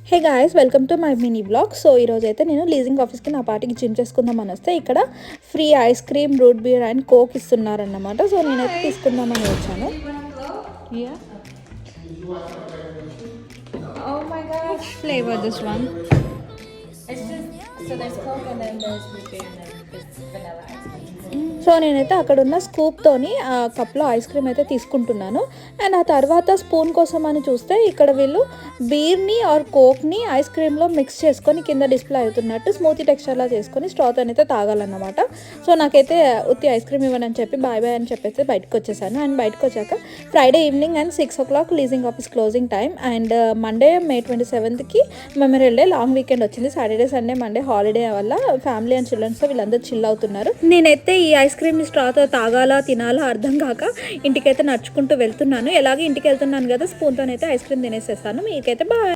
Hey guys, welcome to my mini blog. So ఈరోజు అయితే నేను లీజింగ్ ఆఫీస్కి నా పార్టీకి జిమ్ చేసుకుందామని వస్తే ఇక్కడ free ice cream, root beer and coke ఇస్తున్నారన్నమాట. సో నేనైతే తీసుకుందామని వచ్చాను. Oh my gosh, flavor this one. It's just so there's Coke and then there's root beer and then there's vanilla ice cream. So నేనైతే అక్కడ ఉన్న స్కూప్తోని ఆ కప్లో ice cream అయితే తీసుకుంటున్నాను. అండ్ ఆ తర్వాత స్పూన్ కోసం అని చూస్తే ఇక్కడ వీళ్ళు బీర్ని ఆర్ కోక్ని ఐస్ క్రీమ్లో మిక్స్ చేసుకొని కింద డిస్ప్లే అవుతున్నట్టు స్మూతీ టెక్స్చర్లా చేసుకొని స్ట్రాతో అయితే తాగాలన్నమాట. సో నాకైతే ఉత్తి ఐస్ క్రీమ్ ఇవ్వని అని చెప్పి బాయ్ బాయ్ అని చెప్పేసి బయటకు వచ్చేసాను. అండ్ బయటకు వచ్చాక Friday evening and 6 o'clock leasing office closing time. And Monday May 27th memorial day, long weekend వచ్చింది. సాటర్డే, సండే, మండే హాలిడే వల్ల ఫ్యామిలీ అండ్ చిల్డ్రన్స్తో వీళ్ళందరూ చిల్ అవుతున్నారు. నేనైతే ఈ ఐస్ క్రీమ్ని స్ట్రాతో తాగాలా తినాలా అర్థం కాక ఇంటికైతే నడుచుకుంటూ వెళ్తున్నాను. ఎలాగే ఇంటికి వెళ్తున్నాను కదా, స్పూన్తోనైతే ఐస్ క్రీమ్ తినేసేస్తాను. మీకైతే బాయ్.